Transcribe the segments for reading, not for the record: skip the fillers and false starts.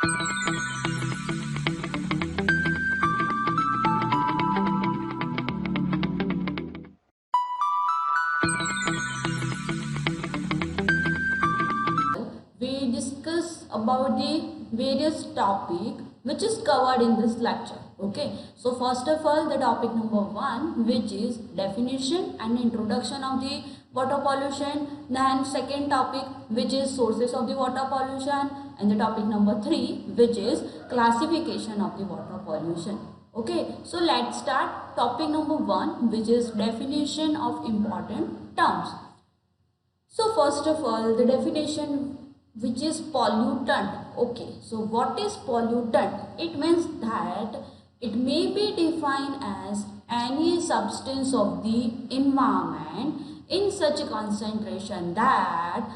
We discuss about the various topic which is covered in this lecture. Okay, so first of all, the topic number 1, which is definition and introduction of the water pollution. Then second topic, which is sources of the water pollution, and the topic number 3, which is classification of the water pollution. Okay, so let's start topic number 1, which is definition of important terms. So first of all, the definition, which is pollutant. Okay, so what is pollutant? It means that it may be defined as any substance of the environment in such a concentration that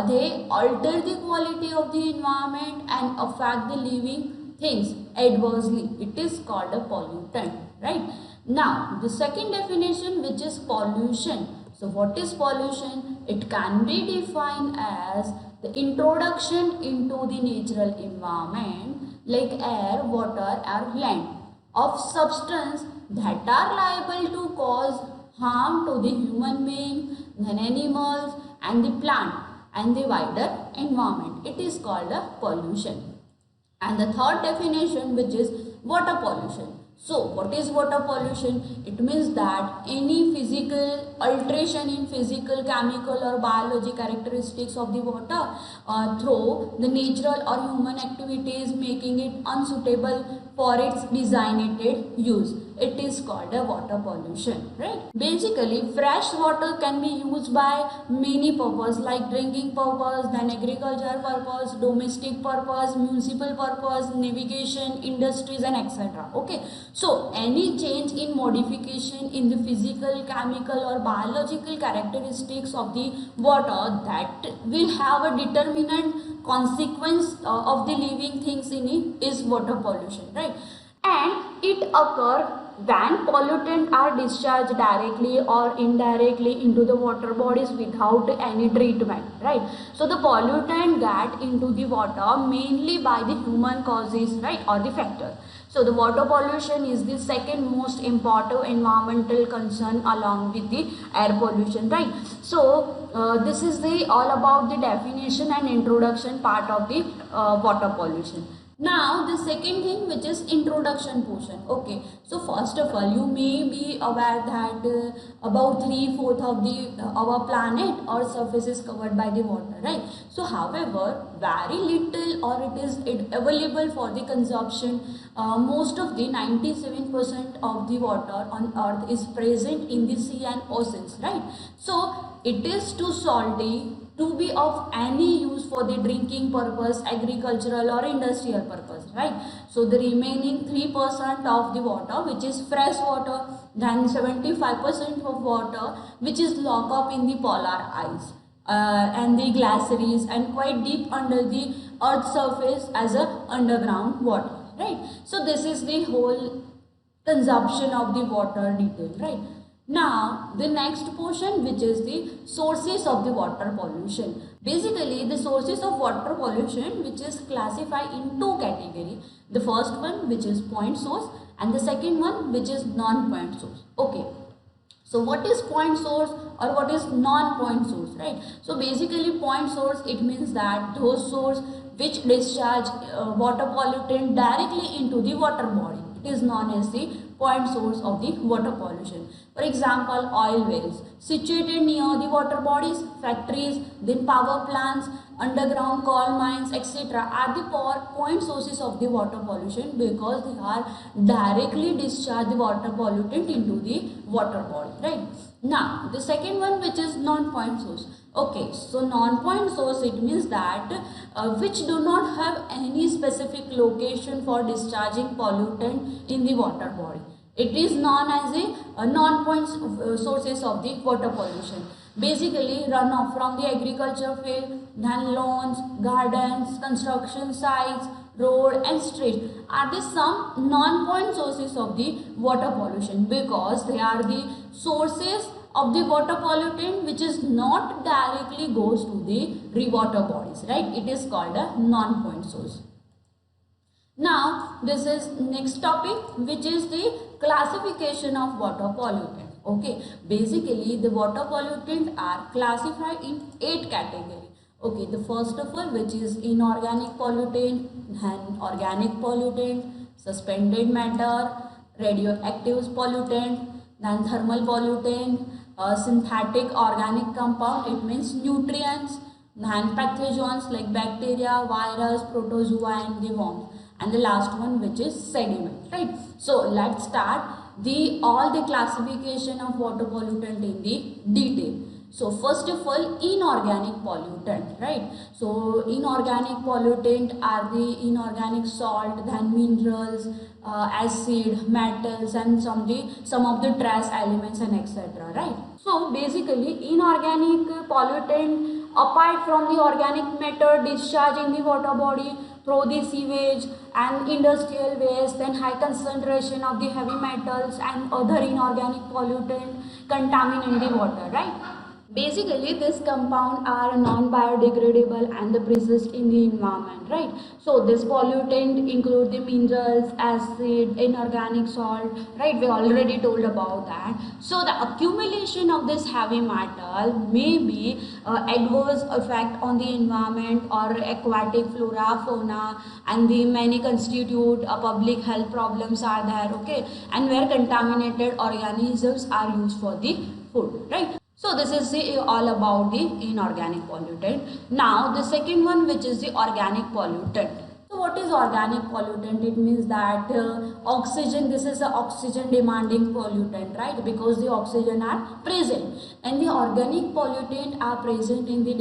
they alter the quality of the environment and affect the living things adversely. It is called a pollutant, right? Now, the second definition, which is pollution. So what is pollution? It can be defined as the introduction into the natural environment like air, water or land of substance that are liable to cause harm to the human being, then animals and the plant and the wider environment. It is called a pollution. And the third definition, which is water pollution. So what is water pollution? It means that any physical alteration in physical, chemical or biological characteristics of the water through the natural or human activities, making it unsuitable for its designated use. It is called a water pollution, right? Basically, fresh water can be used by many purposes like drinking purpose, then agriculture purpose, domestic purpose, municipal purpose, navigation, industries and etc. Okay, so any change in modification in the physical, chemical or biological characteristics of the water that will have a determinant consequence of the living things in it is water pollution, right? And it occurs when pollutants are discharged directly or indirectly into the water bodies without any treatment, right? So the pollutant get into the water mainly by the human causes, right, or the factor. So the water pollution is the second most important environmental concern along with the air pollution, right? So this is the all about the definition and introduction part of the water pollution. Now the second thing, which is introduction portion. Okay, so first of all, you may be aware that about 3/4 of the our planet or surface is covered by the water, right? So however, very little or it is available for the consumption. Most of the 97% of the water on earth is present in the sea and oceans, right? So it is too salty to be of any use for the drinking purpose, agricultural or industrial purpose, right? So the remaining 3% of the water, which is fresh water, then 75% of water which is locked up in the polar ice and the glaciers and quite deep under the earth's surface as a underground water, right? So this is the whole consumption of the water detail, right? Now the next portion, which is the sources of the water pollution. Basically the sources of water pollution, which is classified in two categories. The first one, which is point source, and the second one, which is non-point source. Okay, so what is point source or what is non-point source, right? So basically point source, it means that those source which discharge water pollutant directly into the water body. It is known as the point source of the water pollution. For example, oil wells situated near the water bodies, factories, then power plants, underground coal mines, etc. are the point sources of the water pollution because they are directly discharge the water pollutant into the water body, right? Now the second one, which is non-point source. Okay, so non-point source, it means that which do not have any specific location for discharging pollutant in the water body. It is known as a non-point sources of the water pollution. Basically runoff from the agriculture field, then lawns, gardens, construction sites, road and streets are the some non-point sources of the water pollution because they are the sources of the water pollutant which is not directly goes to the water bodies, right? It is called a non-point source. Now this is next topic, which is the classification of water pollutant. Okay, basically the water pollutant are classified in 8 categories. Okay, the first of all, which is inorganic pollutant, then organic pollutant, suspended matter, radioactive pollutant, then thermal pollutant, synthetic organic compound, it means nutrients, then pathogens like bacteria, virus, protozoa and the worms, and the last one which is sediment, right? So let's start the all the classification of water pollutant in the detail. So first of all, inorganic pollutant, right? So inorganic pollutant are the inorganic salt, then minerals, acid, metals, and some of the trace elements and etc. Right? So basically, inorganic pollutant apart from the organic matter discharged in the water body through the sewage and industrial waste, then high concentration of the heavy metals and other inorganic pollutant contaminate the water, right? Basically, these compounds are non-biodegradable and they persist in the environment, right? So, this pollutant include the minerals, acid, inorganic salt, right? We already told about that. So, the accumulation of this heavy metal may be adverse effect on the environment or aquatic flora, fauna, and the many constitute public health problems are there, okay? And where contaminated organisms are used for the food, right? So this is all about the inorganic pollutant. Now the second one, which is the organic pollutant. So what is organic pollutant? It means that oxygen, this is a oxygen demanding pollutant, right? Because the oxygen are present, and the organic pollutant are present in the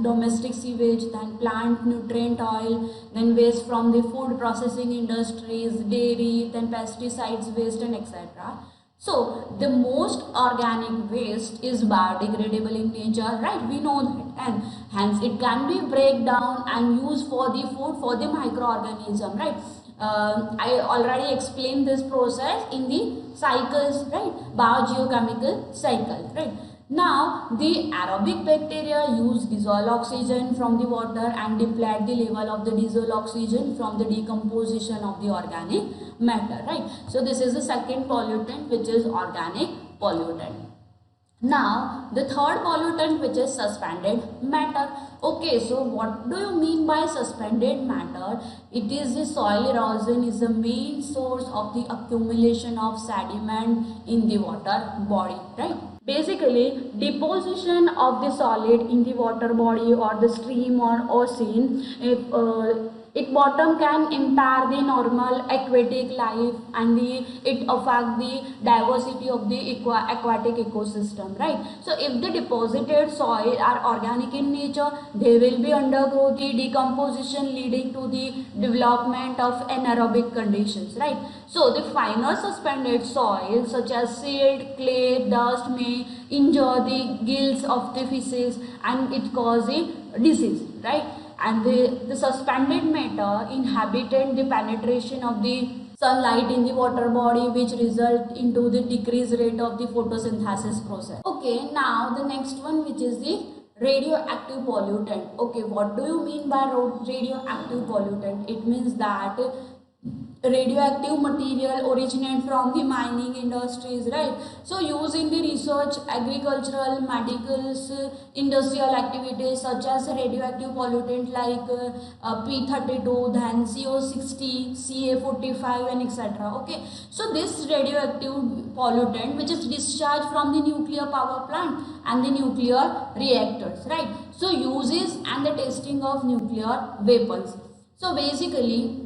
domestic sewage, then plant nutrient oil, then waste from the food processing industries, dairy, then pesticides waste and etc. So the most organic waste is biodegradable in nature, right? We know that, and hence it can be break down and used for the food for the microorganism, right? I already explained this process in the cycles, right? Biogeochemical cycle, right? Now the aerobic bacteria use dissolved oxygen from the water and deplete the level of the dissolved oxygen from the decomposition of the organic matter, right? So this is the second pollutant, which is organic pollutant. Now the third pollutant, which is suspended matter. Okay, so what do you mean by suspended matter? It is the soil erosion is the main source of the accumulation of sediment in the water body, right? Basically, deposition of the solid in the water body or the stream or ocean, it bottom can impair the normal aquatic life and it affect the diversity of the aquatic ecosystem, right? So if the deposited soil are organic in nature, they will be undergo the decomposition leading to the development of anaerobic conditions, right? So the finer suspended soil such as silt, clay, dust may injure the gills of the fishes and it cause a disease, right? And the suspended matter inhabited the penetration of the sunlight in the water body, which result into the decreased rate of the photosynthesis process. Okay, now the next one, which is the radioactive pollutant. Okay, what do you mean by radioactive pollutant? It means that radioactive material originate from the mining industries, right? So used in the research, agricultural, medicals, industrial activities such as radioactive pollutant like P32, then CO60, Ca45 and etc. Okay, so this radioactive pollutant which is discharged from the nuclear power plant and the nuclear reactors, right? So uses and the testing of nuclear weapons. So basically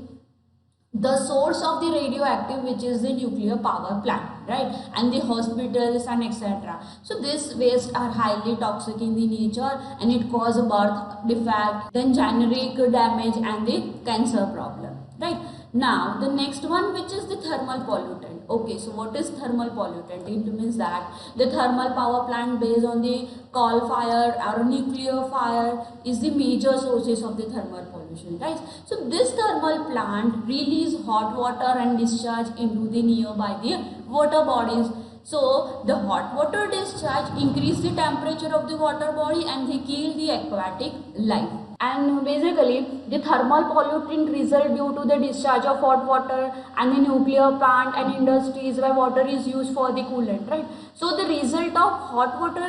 the source of the radioactive, which is the nuclear power plant, right, and the hospitals and etc. So this waste are highly toxic in the nature and it cause a birth defect, then generic damage and the cancer problem, right? Now the next one, which is the thermal pollutant. Okay, so what is thermal pollutant? It means that the thermal power plant based on the coal fire or nuclear fire is the major sources of the thermal pollution, right? So this thermal plant release hot water and discharge into the nearby the water bodies. So the hot water discharge increase the temperature of the water body and they kill the aquatic life. And basically the thermal pollutant result due to the discharge of hot water and the nuclear plant and industries where water is used for the coolant, right? So the result of hot water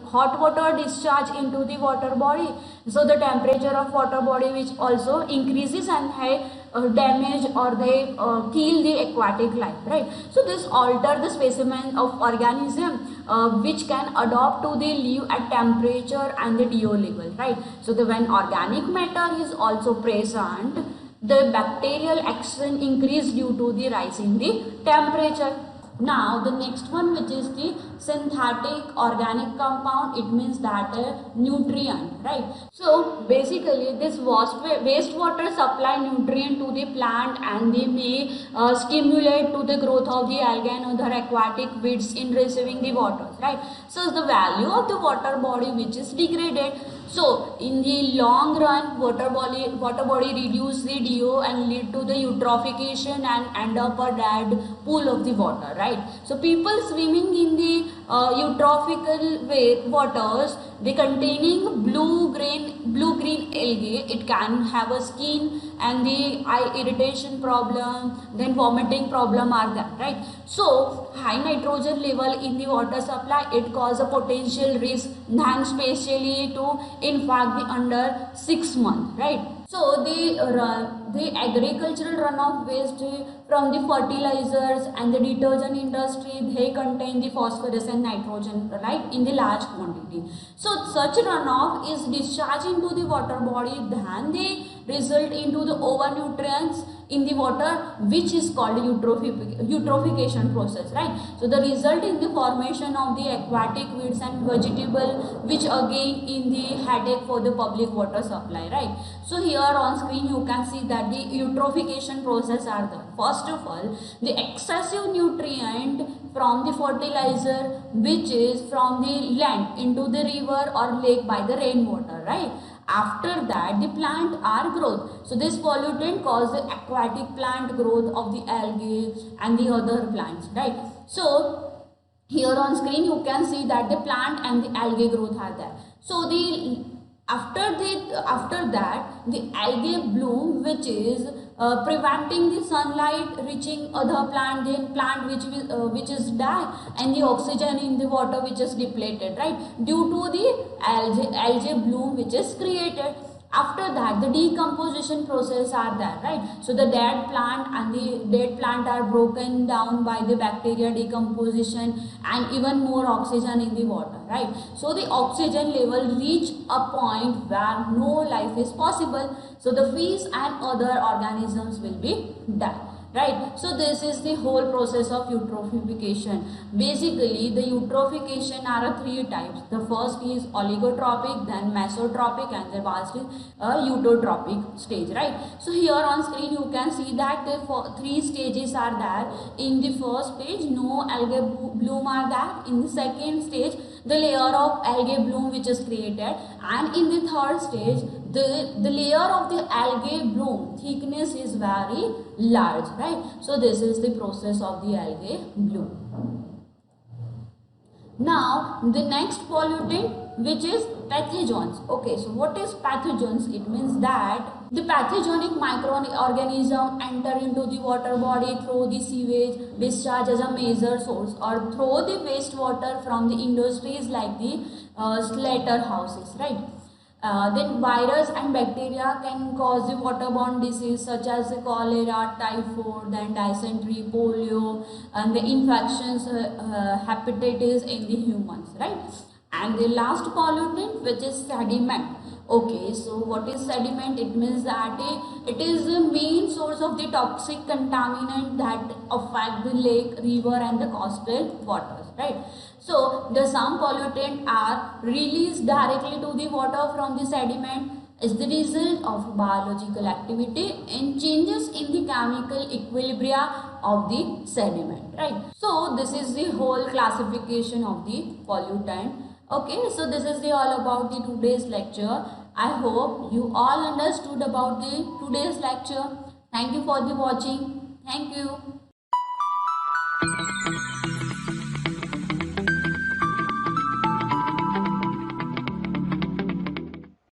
hot water discharge into the water body, so the temperature of water body which also increases and damage or they kill the aquatic life, right? So this alter the specimen of organism which can adopt to the live at temperature and the DO level, right? So the when organic matter is also present, the bacterial action increase due to the rise in the temperature. Now the next one, which is the synthetic organic compound, it means that a nutrient, right? So basically this wastewater supply nutrient to the plant and they may stimulate to the growth of the algae and other aquatic weeds in receiving the water, right? So the value of the water body which is degraded. So in the long run, water body reduce the DO and lead to the eutrophication and end up a dead pool of the water, right? So people swimming in the eutrophical waters, they containing blue green algae, it can have a skin and the eye irritation problem, then vomiting problem are there, right? So high nitrogen level in the water supply, it cause a potential risk than especially to infect the under 6 months, right? So the agricultural runoff waste from the fertilizers and the detergent industry, they contain the phosphorus and nitrogen, right, in the large quantity. So such runoff is discharged into the water body, then they result into the overnutrients in the water, which is called eutrophication process, right? So the result in the formation of the aquatic weeds and vegetable, which again in the headache for the public water supply, right? So here on screen you can see that the eutrophication process are there. First of all, the excessive nutrient from the fertilizer which is from the land into the river or lake by the rainwater, right? After that the plant are growth, so this pollutant cause the aquatic plant growth of the algae and the other plants, right? So here on screen you can see that the plant and the algae growth are there. So the after that the algae bloom, which is preventing the sunlight reaching other plant, then plant which is die and the oxygen in the water which is depleted, right, due to the algae bloom which is created. After that the decomposition process are there, right? So the dead plant and the dead plant are broken down by the bacteria decomposition and even more oxygen in the water, right? So the oxygen level reach a point where no life is possible, so the fish and other organisms will be dead, right? So this is the whole process of eutrophication. Basically the eutrophication are three types. The first is oligotrophic, then mesotropic, and the last is eutotrophic stage, right? So here on screen you can see that the three stages are there. In the first stage no algae bloom are there. In the second stage the layer of algae bloom which is created, and in the third stage the layer of the algae bloom thickness is very large, right? So this is the process of the algae bloom. Now the next pollutant, which is pathogens. Okay, so what is pathogens? It means that the pathogenic microorganism enter into the water body through the sewage discharge as a major source, or through the wastewater from the industries like the slaughterhouses, right? Then virus and bacteria can cause the waterborne disease such as the cholera, typhoid, then dysentery, polio, and the infections, hepatitis in the humans, right? And the last pollutant, which is sediment. Okay, so what is sediment? It means that it is the main source of the toxic contaminant that affect the lake, river, and the coastal waters, right? So the some pollutant are released directly to the water from the sediment is the result of biological activity and changes in the chemical equilibria of the sediment, right? So this is the whole classification of the pollutant. Okay, so this is the all about the today's lecture. I hope you all understood about the today's lecture. Thank you for the watching. Thank you.